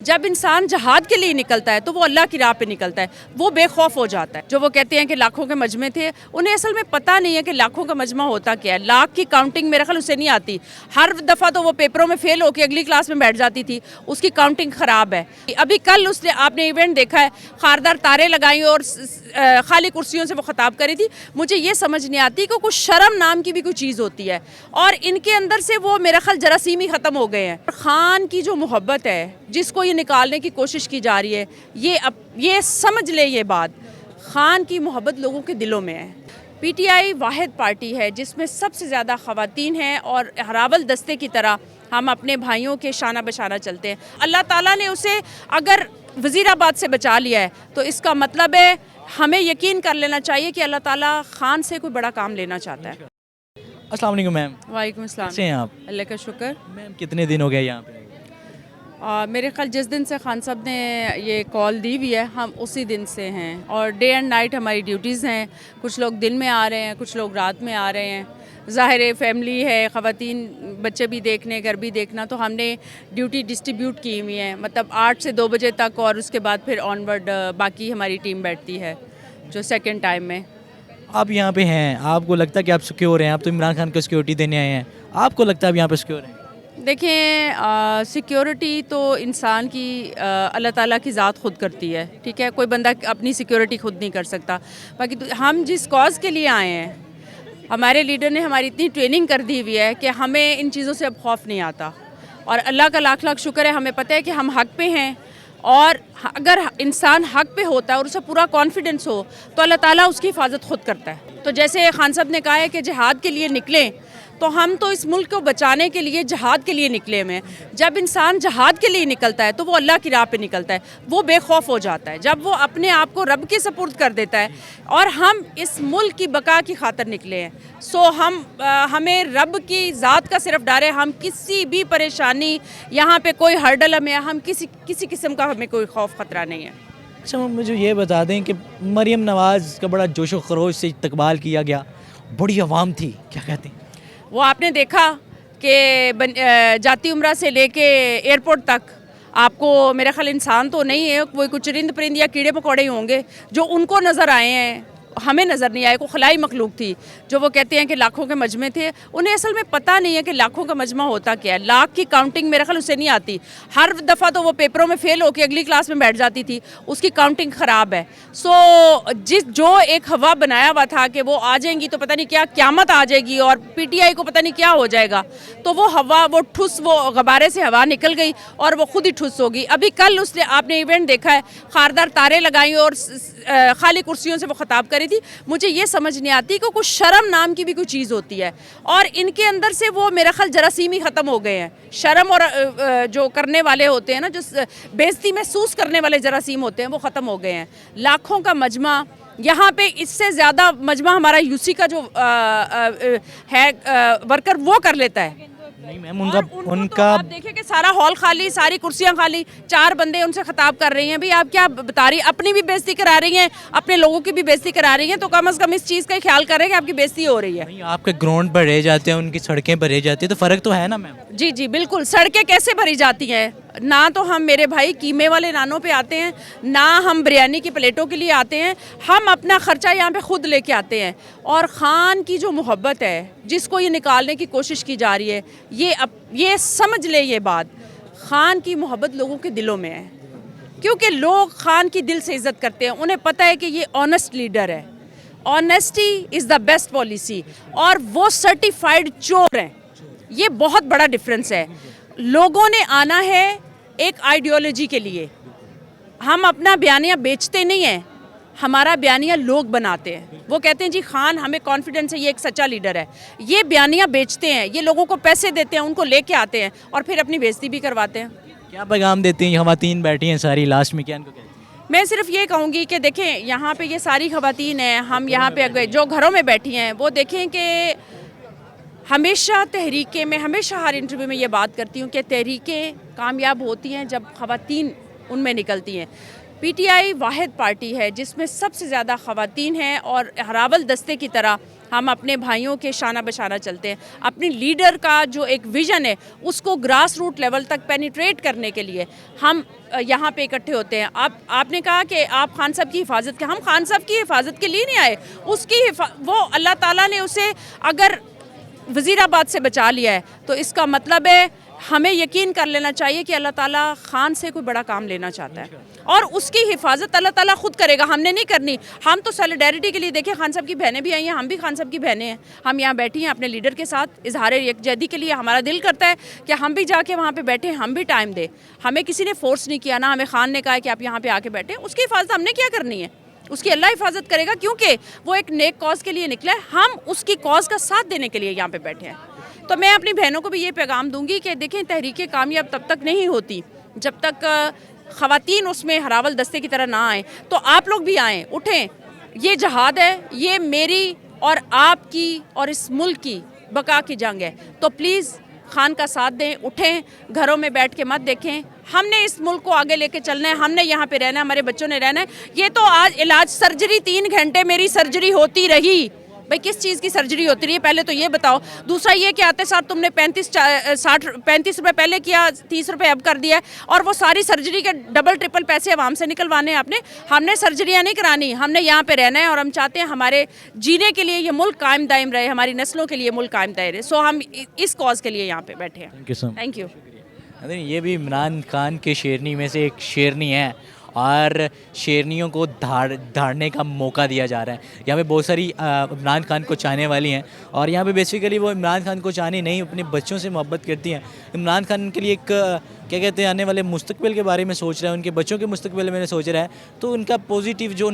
जब इंसान जहाद के लिए निकलता है तो वो अल्लाह की राह पे निकलता है, वो बेखौफ हो जाता है। जो वो कहते हैं कि लाखों के मजमे थे, उन्हें असल में पता नहीं है कि लाखों का मजमा होता क्या है। लाख की काउंटिंग मेरे ख्याल उसे नहीं आती। हर दफ़ा तो वो पेपरों में फेल होकर अगली क्लास में बैठ जाती थी, उसकी काउंटिंग ख़राब है। अभी कल उसने आपने इवेंट देखा है, खारदार तारे लगाई और खाली कुर्सियों से वो खिताब करी थी। मुझे ये समझ नहीं आती कि कुछ शर्म नाम की भी कोई चीज़ होती है, और इनके अंदर से वो मेरा ख्याल जरासीम ही ख़त्म हो गए हैं। खान की जो मोहब्बत है जिसको ये निकालने की कोशिश की जा रही है, ये समझ ले ये बात, खान की मोहब्बत लोगों के दिलों में है। पीटीआई वाहिद पार्टी है जिसमें सबसे ज़्यादा ख़वातीन हैं, और हरावल दस्ते की तरह हम अपने भाइयों के शाना बशाना चलते हैं। अल्लाह ताला ने उसे अगर वज़ीराबाद से बचा लिया है तो इसका मतलब है हमें यकीन कर लेना चाहिए कि अल्लाह ताला खान से कोई बड़ा काम लेना चाहता है। अस्सलाम वालेकुम मैम। वालेकुम अस्सलाम। कैसे हैं आप? अल्लाह का शुक्र। मैम कितने दिन हो गए यहाँ पे? मेरे ख्याल जिस दिन से खान साहब ने ये कॉल दी हुई है हम उसी दिन से हैं, और डे एंड नाइट हमारी ड्यूटीज़ हैं। कुछ लोग दिन में आ रहे हैं, कुछ लोग रात में आ रहे हैं। ज़ाहिर है फैमिली है, ख़वातीन बच्चे भी देखने, घर भी देखना, तो हमने ड्यूटी डिस्ट्रीब्यूट की हुई है, मतलब 8 से 2 बजे तक, और उसके बाद फिर ऑनवर्ड बाकी हमारी टीम बैठती है जो सेकेंड टाइम में। आप यहाँ पे हैं, आपको लगता है कि आप सिक्योर हैं? आप तो इमरान खान को सिक्योरिटी देने आए हैं, आपको लगता है आप यहाँ पे सिक्योर हैं? देखें, सिक्योरिटी तो इंसान की अल्लाह ताला की ज़ात खुद करती है, ठीक है। कोई बंदा अपनी सिक्योरिटी खुद नहीं कर सकता। बाकी तो हम जिस कॉज़ के लिए आए हैं, हमारे लीडर ने हमारी इतनी ट्रेनिंग कर दी हुई है कि हमें इन चीज़ों से अब खौफ नहीं आता, और अल्लाह का लाख लाख शुक्र है, हमें पता है कि हम हक़ पे हैं। और अगर इंसान हक़ पे होता है और उसे पूरा कॉन्फिडेंस हो तो अल्लाह ताला उसकी हिफाजत खुद करता है। तो जैसे खान साहब ने कहा है कि जिहाद के लिए निकलें, तो हम तो इस मुल्क को बचाने के लिए जहाद के लिए निकले हुए हैं। जब इंसान जहाद के लिए निकलता है तो वो अल्लाह की राह पे निकलता है, वो बेखौफ हो जाता है। जब वो अपने आप को रब के सपुर्द कर देता है, और हम इस मुल्क की बका की खातिर निकले हैं, सो हमें रब की ज़ात का सिर्फ डर है। हम किसी भी परेशानी, यहाँ पे कोई हर्डल हमें, हम किसी किस्म का हमें कोई खौफ ख़तरा नहीं है। अच्छा मैम, मुझे ये बता दें कि मरीम नवाज़ का बड़ा जोशो खरोश से इस्तकबाल किया गया, बड़ी आवाम थी, क्या कहते हैं? वो आपने देखा कि जाती उम्रा से लेके एयरपोर्ट तक आपको मेरा ख्याल इंसान तो नहीं है, कोई कुछ चरिंद परिंद या कीड़े मकोड़े ही होंगे जो उनको नज़र आए हैं, हमें नज़र नहीं आए। को खलाई मखलूक थी जो वो कहते हैं कि लाखों के मजमे थे, उन्हें असल में पता नहीं है कि लाखों का मजमा होता क्या है। लाख की काउंटिंग मेरा ख्याल उसे नहीं आती। हर दफ़ा तो वो पेपरों में फेल होकर अगली क्लास में बैठ जाती थी, उसकी काउंटिंग ख़राब है। सो जो एक हवा बनाया हुआ था कि वो आ जाएंगी तो पता नहीं क्या क़यामत आ जाएगी और पीटीआई को पता नहीं क्या हो जाएगा, तो वो हवा, वो ठुस, वो गबारे से हवा निकल गई और वो खुद ही ठुस होगी। अभी कल उसने आपने इवेंट देखा है, खारदार तारे लगाई और खाली कुर्सियों से वो खिताब करी थी। मुझे ये समझ नहीं आती कि कुछ शर्म नाम की भी कोई चीज़ होती है, और इनके अंदर से वो मेरा ख्याल जरासीम ही ख़त्म हो गए हैं। शर्म और जो करने वाले होते हैं ना, जो बेइज्जती महसूस करने वाले जरासीम होते हैं, वो ख़त्म हो गए हैं। लाखों का मजमा, यहाँ पे इससे ज़्यादा मजमा हमारा यूसी का जो है वर्कर वो कर लेता है। नहीं मैम, उनका तो आप देखें कि सारा हॉल खाली, सारी कुर्सियां खाली, 4 बंदे उनसे खिताब कर रही हैं। भाई आप क्या बता रही हैं? अपनी भी बेइज्जती करा रही हैं, अपने लोगों की भी बेइज्जती करा रही हैं, तो कम से कम इस चीज़ का ख्याल करें कि आपकी बेइज्जती हो रही है। नहीं, आपके ग्राउंड भरे जाते हैं, उनकी सड़कें भरी जाती है, तो फ़र्क तो है ना मैम? जी जी बिल्कुल। सड़कें कैसे भरी जाती हैं? ना तो हम मेरे भाई कीमे वाले नानों पे आते हैं, ना हम बिरयानी की प्लेटों के लिए आते हैं। हम अपना ख़र्चा यहाँ पे खुद लेके आते हैं। और ख़ान की जो मोहब्बत है जिसको ये निकालने की कोशिश की जा रही है, ये समझ ले ये बात, ख़ान की मोहब्बत लोगों के दिलों में है, क्योंकि लोग ख़ान की दिल से इज़्ज़त करते हैं। उन्हें पता है कि ये ऑनेस्ट लीडर है। Honesty is the best policy, और वो सर्टिफाइड चोर हैं। ये बहुत बड़ा डिफरेंस है। लोगों ने आना है एक आइडियोलॉजी के लिए। हम अपना बयानिया बेचते नहीं हैं, हमारा बयानिया लोग बनाते हैं। वो कहते हैं जी खान, हमें कॉन्फिडेंस है, ये एक सच्चा लीडर है। ये बयानिया बेचते हैं, ये लोगों को पैसे देते हैं, उनको लेके आते हैं और फिर अपनी बेइज्जती भी करवाते हैं। क्या पैगाम देते हैं? ख़वातीन बैठी हैं सारी, लास्ट में क्या इनको कहते हैं? मैं सिर्फ ये कहूँगी कि देखें, यहाँ पे ये सारी ख़वातीन हैं, हम यहाँ पे जो घरों में बैठी हैं, वो देखें कि हमेशा तहरीकें, मैं हमेशा हर इंटरव्यू में ये बात करती हूँ कि तहरीकें कामयाब होती हैं जब ख़वातीन उनमें निकलती हैं। पीटीआई वाहिद पार्टी है जिसमें सबसे ज़्यादा ख़वातीन हैं, और हरावल दस्ते की तरह हम अपने भाइयों के शाना बशाना चलते हैं। अपनी लीडर का जो एक विज़न है उसको ग्रास रूट लेवल तक पेनिट्रेट करने के लिए हम यहाँ पे इकट्ठे होते हैं। आपने कहा कि आप खान साहब की हिफाजत के, हम खान साहब की हिफाजत के लिए नहीं आए। वो अल्लाह ताला ने उसे अगर वज़ीराबाद से बचा लिया है तो इसका मतलब है हमें यकीन कर लेना चाहिए कि अल्लाह ताला खान से कोई बड़ा काम लेना चाहता है और उसकी हिफाजत अल्लाह ताला खुद करेगा, हमने नहीं करनी। हम तो सॉलिडेरिटी के लिए, देखिए खान साहब की बहनें भी आई हैं, हम भी खान साहब की बहनें हैं, हम यहाँ बैठी हैं अपने लीडर के साथ इजहार यकजहती के लिए। हमारा दिल करता है कि हम भी जाके वहाँ पर बैठें, हम भी टाइम दें। हमें किसी ने फोर्स नहीं किया, ना हमें खान ने कहा है कि आप यहाँ पर आके बैठें। उसकी हिफाजत हमने क्या करनी है, उसकी अल्लाह हिफाजत करेगा, क्योंकि वो एक नेक कॉज के लिए निकला है, हम उसकी कॉज का साथ देने के लिए यहाँ पे बैठे हैं। तो मैं अपनी बहनों को भी ये पैगाम दूंगी कि देखें, तहरीकें कामयाब तब तक नहीं होती जब तक ख़वातीन उसमें हरावल दस्ते की तरह ना आए। तो आप लोग भी आएँ, उठें। ये जहाद है, ये मेरी और आपकी और इस मुल्क की बका की जंग है। तो प्लीज़ खान का साथ दें, उठें, घरों में बैठ के मत देखें। हमने इस मुल्क को आगे लेके चलना है, हमने यहाँ पे रहना है, हमारे बच्चों ने रहना है। ये तो आज इलाज, सर्जरी 3 घंटे मेरी सर्जरी होती रही। भाई किस चीज़ की सर्जरी होती रही है, पहले तो ये बताओ। दूसरा ये कि आते साथ तुमने 35 रुपये पहले किया, 30 रुपये अब कर दिया है, और वो सारी सर्जरी के डबल ट्रिपल पैसे आवाम से निकलवाने हैं आपने। हमने सर्जरियाँ नहीं करानी, हमने यहाँ पे रहना है और हम चाहते हैं हमारे जीने के लिए ये मुल्क कायम दायम रहे, हमारी नस्लों के लिए मुल्क कायम दायम रहे। सो हम इस कॉज के लिए यहाँ पे बैठे हैं। Thank you so much. Thank you. ये भी इमरान खान के शेरनी में से एक शेरनी है और शेरनियों को धाड़ने का मौका दिया जा रहा है। यहाँ पे बहुत सारी इमरान खान को चाहने वाली हैं और यहाँ पे बेसिकली वो इमरान खान को चाहनी नहीं, अपने बच्चों से मोहब्बत करती हैं। इमरान खान के लिए एक क्या कहते हैं, आने वाले मुस्तकबिल के बारे में सोच रहा है, उनके बच्चों के मुस्तकबिल में सोच रहा है। तो उनका पॉजिटिव जो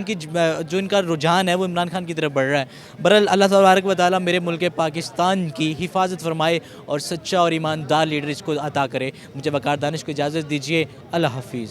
इनका रुझान है वो इमरान खान की तरफ बढ़ रहा है। बहरहाल अल्लाह तबारक व तआला मेरे मुल्क पाकिस्तान की हिफाजत फरमाए और सच्चा और ईमानदार लीडर इसको अता करे। मुझे वकार दानिश को इजाज़त दीजिए। अल्लाह हाफिज़।